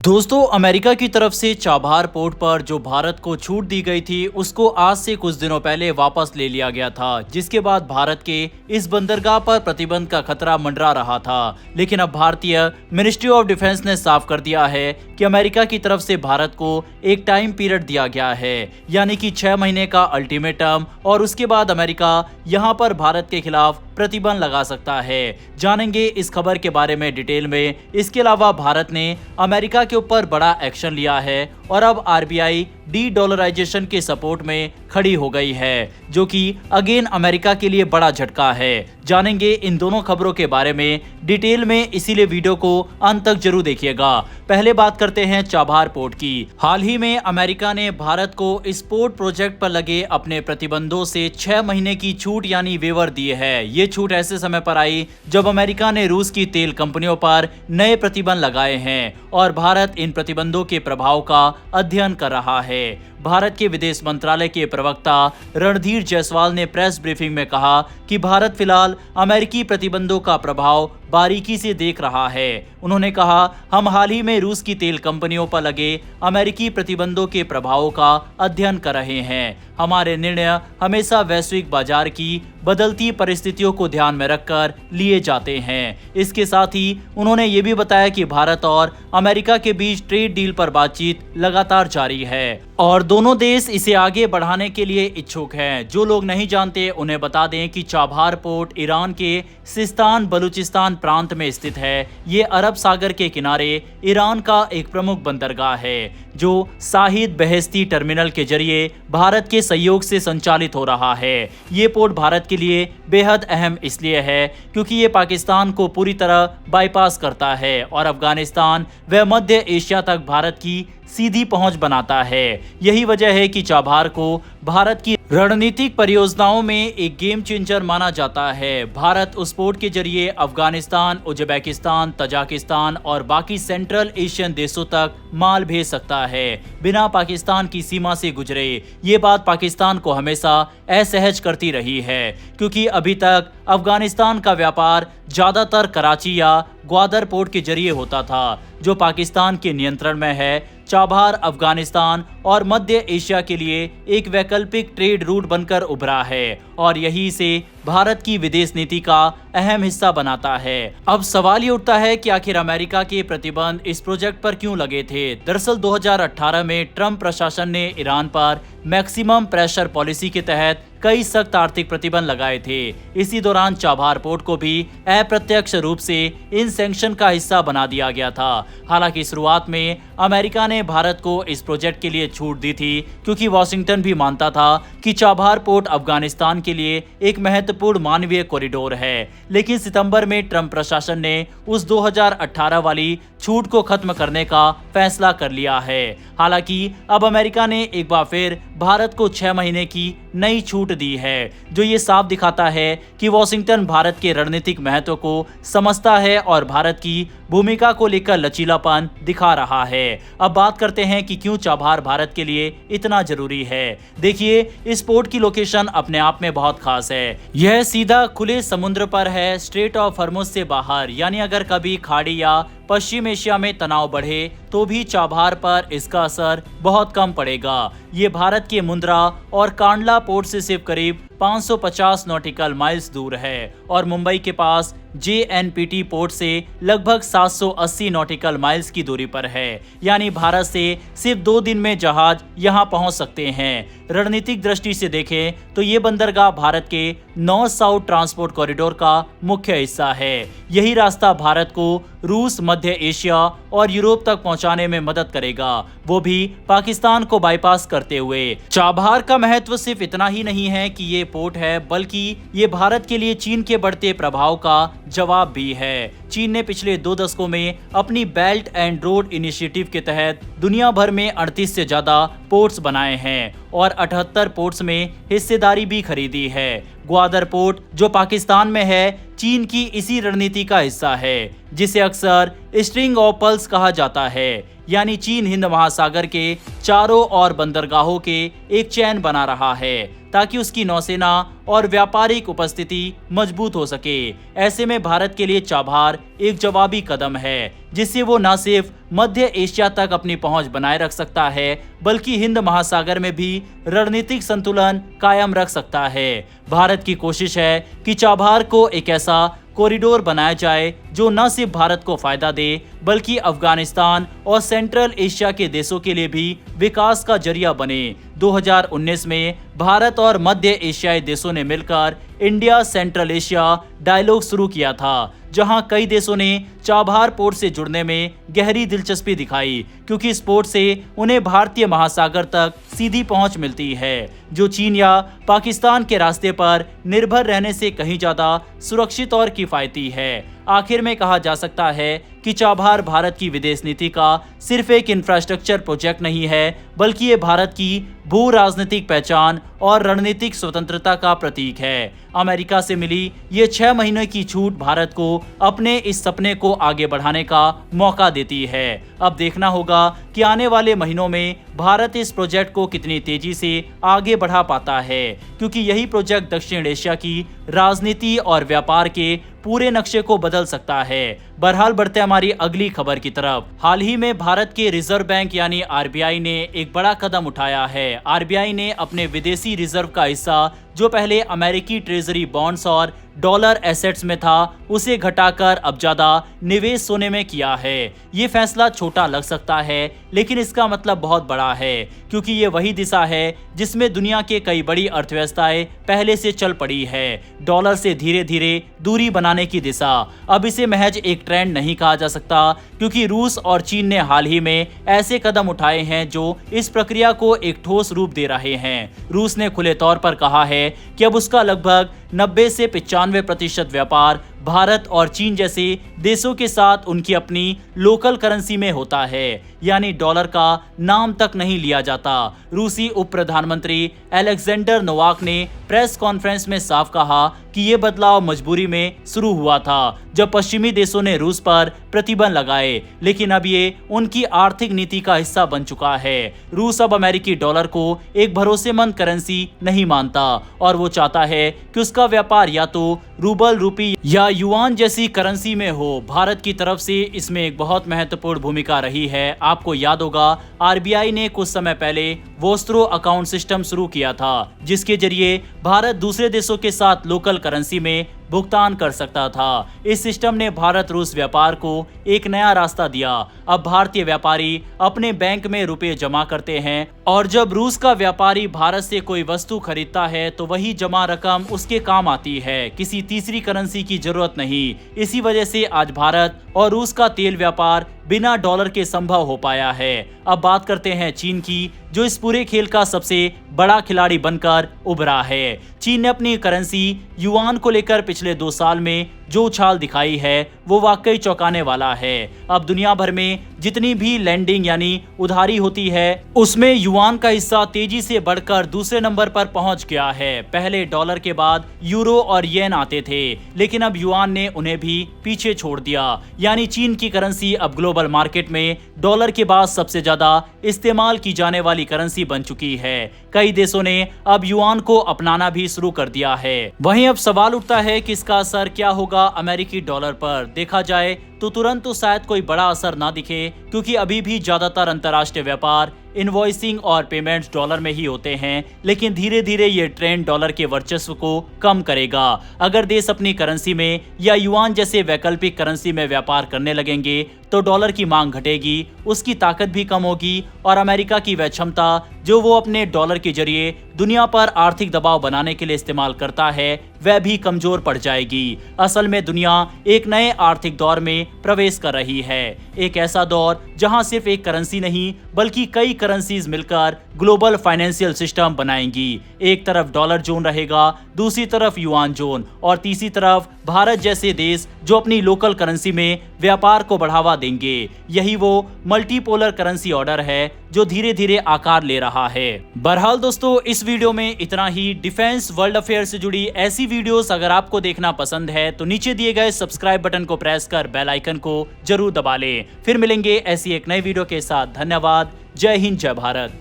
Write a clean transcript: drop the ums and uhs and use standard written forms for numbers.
दोस्तों, अमेरिका की तरफ से चाबहार पोर्ट पर जो भारत को छूट दी गई थी उसको आज से कुछ दिनों पहले वापस ले लिया गया था, जिसके बाद भारत के इस बंदरगाह पर प्रतिबंध का खतरा मंडरा रहा था। लेकिन अब भारतीय मिनिस्ट्री ऑफ डिफेंस ने साफ कर दिया है कि अमेरिका की तरफ से भारत को एक टाइम पीरियड दिया गया है, यानी कि 6 महीने का अल्टीमेटम, और उसके बाद अमेरिका यहाँ पर भारत के खिलाफ प्रतिबंध लगा सकता है। जानेंगे इस खबर के बारे में डिटेल में। इसके अलावा भारत ने अमेरिका के ऊपर बड़ा एक्शन लिया है और अब आरबीआई डी-डॉलराइजेशन के सपोर्ट में खड़ी हो गई है, जो कि अगेन अमेरिका के लिए बड़ा झटका है। जानेंगे इन दोनों खबरों के बारे में डिटेल में, इसीलिए वीडियो को अंत तक जरूर देखिएगा। पहले बात करते हैं चाबहार पोर्ट की। हाल ही में अमेरिका ने भारत को इस पोर्ट प्रोजेक्ट पर लगे अपने प्रतिबंधों से 6 महीने की छूट यानी वेवर दी है। ये छूट ऐसे समय पर आई जब अमेरिका ने रूस की तेल कंपनियों पर नए प्रतिबंध लगाए हैं और भारत इन प्रतिबंधों के प्रभाव का अध्ययन कर रहा है। भारत के विदेश मंत्रालय के प्रवक्ता रणधीर जायसवाल ने प्रेस ब्रीफिंग में कहा कि भारत फिलहाल अमेरिकी प्रतिबंधों का प्रभाव बारीकी से देख रहा है। उन्होंने कहा, हम हाल ही में रूस की तेल कंपनियों पर लगे अमेरिकी प्रतिबंधों के प्रभावों का अध्ययन कर रहे हैं। हमारे निर्णय हमेशा वैश्विक बाजार की बदलती परिस्थितियों को ध्यान में रखकर लिए जाते हैं। इसके साथ ही उन्होंने ये भी बताया कि भारत और अमेरिका के बीच ट्रेड डील पर बातचीत लगातार जारी है और दोनों देश इसे आगे बढ़ाने के लिए इच्छुक हैं। जो लोग नहीं जानते उन्हें बता दें कि चाबहार पोर्ट ईरान के सिस्तान बलूचिस्तान प्रांत में स्थित है। ये अरब सागर के किनारे ईरान का एक प्रमुख बंदरगाह है, जो शाहिद बहेस्ती टर्मिनल के जरिए भारत के सहयोग से संचालित हो रहा है। ये पोर्ट भारत के लिए बेहद अहम इसलिए है क्योंकि ये पाकिस्तान को पूरी तरह बाईपास करता है और अफगानिस्तान व मध्य एशिया तक भारत की सीधी पहुंच बनाता है। यही वजह है कि चाबहार को भारत की रणनीतिक परियोजनाओं में एक गेम चेंजर माना जाता है। भारत उस पोर्ट के जरिए अफगानिस्तान, उज्बेकिस्तान, तजाकिस्तान और बाकी सेंट्रल एशियन देशों तक माल भेज सकता है बिना पाकिस्तान की सीमा से गुजरे। ये बात पाकिस्तान को हमेशा असहज करती रही है क्योंकि अभी तक अफगानिस्तान का व्यापार ज्यादातर कराची या ग्वादर पोर्ट के जरिए होता था, जो पाकिस्तान के नियंत्रण में है। चाबहार अफगानिस्तान और मध्य एशिया के लिए एक वैकल्पिक ट्रेड रूट बनकर उभरा है और यही से भारत की विदेश नीति का अहम हिस्सा बनाता है। अब सवाल ये उठता है कि आखिर अमेरिका के प्रतिबंध इस प्रोजेक्ट पर क्यों लगे थे। दरअसल 2018 में ट्रंप प्रशासन ने ईरान पर मैक्सिमम प्रेशर पॉलिसी के तहत कई सख्त आर्थिक प्रतिबंध लगाए थे। इसी दौरान चाबहार पोर्ट को भी अप्रत्यक्ष रूप से इन सैंक्शन का हिस्सा बना दिया गया था। हालांकि शुरुआत में अमेरिका ने भारत को इस प्रोजेक्ट के लिए छूट दी थी क्योंकि वॉशिंगटन भी मानता था कि चाबहार पोर्ट अफगानिस्तान के लिए एक महत्वपूर्ण मानवीय कॉरिडोर है। लेकिन सितंबर में ट्रंप प्रशासन ने उस 2018 वाली छूट को खत्म करने का फैसला कर लिया है। हालांकि अब अमेरिका ने एक बार फिर भारत को 6 महीने की नई छूट दी है, जो ये साफ दिखाता है कि वॉशिंगटन भारत के रणनीतिक महत्व को समझता है और भारत की भूमिका को लेकर लचीलापन दिखा रहा है। अब बात करते हैं कि क्यों चाबहार भारत के लिए इतना जरूरी है। देखिए, इस पोर्ट की लोकेशन अपने आप में बहुत खास है। यह सीधा खुले समुद्र पर है, स्ट्रेट ऑफ हॉर्मुज से बाहर, यानी अगर कभी खाड़ी या पश्चिम एशिया में तनाव बढ़े तो भी चाबहार पर इसका असर बहुत कम पड़ेगा। ये भारत के मुंद्रा और कांडला पोर्ट से सिर्फ करीब 550 नॉटिकल माइल्स दूर है और मुंबई के पास JNPT पोर्ट से लगभग 780 नॉटिकल माइल्स की दूरी पर है। यानी भारत से सिर्फ 2 दिन में जहाज यहां पहुंच सकते हैं। रणनीतिक दृष्टि से देखें तो ये बंदरगाह भारत के नॉर्थ साउथ ट्रांसपोर्ट कॉरिडोर का मुख्य हिस्सा है। यही रास्ता भारत को रूस, मध्य एशिया और यूरोप तक पहुंचाने में मदद करेगा, वो भी पाकिस्तान को बाईपास करते हुए। चाबहार का महत्व सिर्फ इतना ही नहीं है कि ये पोर्ट है, बल्कि ये भारत के लिए चीन के बढ़ते प्रभाव का जवाब भी है। चीन ने पिछले 2 दशकों में अपनी बेल्ट एंड रोड इनिशिएटिव के तहत दुनिया भर में 38 से ज्यादा पोर्ट्स बनाए हैं और 78 पोर्ट्स में हिस्सेदारी भी खरीदी है। ग्वादर पोर्ट जो पाकिस्तान में है, चीन की इसी रणनीति का हिस्सा है, जिसे अक्सर स्ट्रिंग ऑफ पर्ल्स कहा जाता है। यानी चीन हिंद महासागर के चारों ओर बंदरगाहों के एक चैन बना रहा है ताकि उसकी नौसेना और व्यापारिक उपस्थिति मजबूत हो सके। ऐसे में भारत के लिए चाबहार एक जवाबी कदम है। जिससे वो न सिर्फ मध्य एशिया तक अपनी पहुंच बनाए रख सकता है बल्कि हिंद महासागर में भी रणनीतिक संतुलन कायम रख सकता है। भारत की कोशिश है कि चाबहार को एक ऐसा कॉरिडोर बनाया जाए जो न सिर्फ भारत को फायदा दे बल्कि अफगानिस्तान और सेंट्रल एशिया के देशों के लिए भी विकास का जरिया बने। 2019 में भारत और मध्य एशियाई देशों ने मिलकर इंडिया सेंट्रल एशिया डायलॉग शुरू किया था, जहां कई देशों ने चाबहार पोर्ट से जुड़ने में गहरी दिलचस्पी दिखाई, क्योंकि इस पोर्ट से उन्हें भारतीय महासागर तक सीधी पहुंच मिलती है, जो चीन या पाकिस्तान के रास्ते पर निर्भर रहने से कहीं ज्यादा सुरक्षित और किफायती है। आखिर में कहा जा सकता है कि चाबहार भारत की विदेश नीति का सिर्फ एक इंफ्रास्ट्रक्चर प्रोजेक्ट नहीं है, बल्कि ये भारत की भू राजनीतिक पहचान और रणनीतिक स्वतंत्रता का प्रतीक है। अमेरिका से मिली ये 6 महीने की छूट भारत को अपने इस सपने को आगे बढ़ाने का मौका देती है। अब देखना होगा कि आने वाले महीनों में भारत इस प्रोजेक्ट को कितनी तेजी से आगे बढ़ा पाता है, क्योंकि यही प्रोजेक्ट दक्षिण एशिया की राजनीति और व्यापार के पूरे नक्शे को बदल सकता है। बहरहाल बढ़ते हमारी अगली खबर की तरफ। हाल ही में भारत के रिजर्व बैंक यानी आरबीआई ने एक बड़ा कदम उठाया है। आरबीआई ने अपने विदेशी रिजर्व का हिस्सा जो पहले अमेरिकी ट्रेजरी बॉन्ड्स और डॉलर एसेट्स में था, उसे घटाकर अब ज्यादा निवेश सोने में किया है। ये फैसला छोटा लग सकता है, लेकिन इसका मतलब बहुत बड़ा है, क्योंकि ये वही दिशा है जिसमें दुनिया के कई बड़ी अर्थव्यवस्थाएं पहले से चल पड़ी है, डॉलर से धीरे धीरे दूरी बनाने की दिशा। अब इसे महज एक ट्रेंड नहीं कहा जा सकता, क्योंकि रूस और चीन ने हाल ही में ऐसे कदम उठाए हैं जो इस प्रक्रिया को एक ठोस रूप दे रहे हैं। रूस ने खुले तौर पर कहा है कि अब उसका लगभग 90 से 95% व्यापार भारत और चीन जैसे देशों के साथ उनकी अपनी लोकल करेंसी में होता है, यानी डॉलर का नाम तक नहीं लिया जाता। रूसी उप प्रधानमंत्री अलेक्जेंडर नोवाक ने प्रेस कॉन्फ्रेंस में साफ कहा कि ये बदलाव मजबूरी में शुरू हुआ था, जब पश्चिमी देशों ने रूस पर प्रतिबंध लगाए, लेकिन अब ये उनकी आर्थिक नीति का हिस्सा बन चुका है। रूस अब अमेरिकी डॉलर को एक भरोसेमंद करेंसी नहीं मानता और वो चाहता है कि उसका व्यापार या तो रूबल, रूपी या युआन जैसी करेंसी में हो। भारत की तरफ से इसमें एक बहुत महत्वपूर्ण भूमिका रही है। आपको याद होगा, आरबीआई ने कुछ समय पहले वोस्त्रो अकाउंट सिस्टम शुरू किया था, जिसके जरिए भारत दूसरे देशों के साथ लोकल करेंसी में भुगतान कर सकता था। इस सिस्टम ने भारत रूस व्यापार को एक नया रास्ता दिया। अब भारतीय व्यापारी अपने बैंक में रुपए जमा करते हैं और जब रूस का व्यापारी भारत से कोई वस्तु खरीदता है तो वही जमा रकम उसके काम आती है, किसी तीसरी करेंसी की जरूरत नहीं। इसी वजह से आज भारत और रूस का तेल व्यापार बिना डॉलर के संभव हो पाया है। अब बात करते हैं चीन की, जो इस पूरे खेल का सबसे बड़ा खिलाड़ी बनकर उभरा है। चीन ने अपनी करेंसी युआन को लेकर पिछले 2 साल में जो उछाल दिखाई है वो वाकई चौंकाने वाला है। अब दुनिया भर में जितनी भी लेंडिंग यानी उधारी होती है, उसमें युआन का हिस्सा तेजी से बढ़कर दूसरे नंबर पर पहुंच गया है। पहले डॉलर के बाद यूरो और येन आते थे, लेकिन अब युआन ने उन्हें भी पीछे छोड़ दिया। यानी चीन की करेंसी अब ग्लोबल मार्केट में डॉलर के बाद सबसे ज्यादा इस्तेमाल की जाने वाली करेंसी बन चुकी है। कई देशों ने अब युआन को अपनाना भी शुरू कर दिया है। वहीं अब सवाल उठता है कि इसका असर क्या होगा अमेरिकी डॉलर पर। देखा जाए तो तुरंत तो शायद कोई बड़ा असर ना दिखे, क्योंकि अभी भी ज्यादातर अंतर्राष्ट्रीय व्यापार, इनवॉइसिंग और पेमेंट्स डॉलर में ही होते हैं, लेकिन धीरे धीरे ये ट्रेंड डॉलर के वर्चस्व को कम करेगा। अगर देश अपनी करेंसी में या युआन जैसे वैकल्पिक करेंसी में व्यापार करने लगेंगे तो डॉलर की मांग घटेगी, उसकी ताकत भी कम होगी और अमेरिका की वह क्षमता जो वो अपने डॉलर के जरिए दुनिया पर आर्थिक दबाव बनाने के लिए इस्तेमाल करता है, वह भी कमजोर पड़ जाएगी। असल में दुनिया एक नए आर्थिक दौर में प्रवेश कर रही है, एक ऐसा दौर जहां सिर्फ एक करेंसी नहीं बल्कि कई करेंसीज मिलकर ग्लोबल फाइनेंशियल सिस्टम बनाएंगी। एक तरफ डॉलर जोन रहेगा, दूसरी तरफ युआन जोन और तीसरी तरफ भारत जैसे देश जो अपनी लोकल करेंसी में व्यापार को बढ़ावा देंगे। यही वो मल्टीपोलर करेंसी ऑर्डर है जो धीरे धीरे आकार ले रहा है। बहरहाल दोस्तों, इस वीडियो में इतना ही। डिफेंस, वर्ल्ड अफेयर से जुड़ी ऐसी वीडियोस अगर आपको देखना पसंद है तो नीचे दिए गए सब्सक्राइब बटन को प्रेस कर बेल आइकन को जरूर दबा लें। फिर मिलेंगे ऐसी एक नई वीडियो के साथ। धन्यवाद। जय हिंद, जय भारत।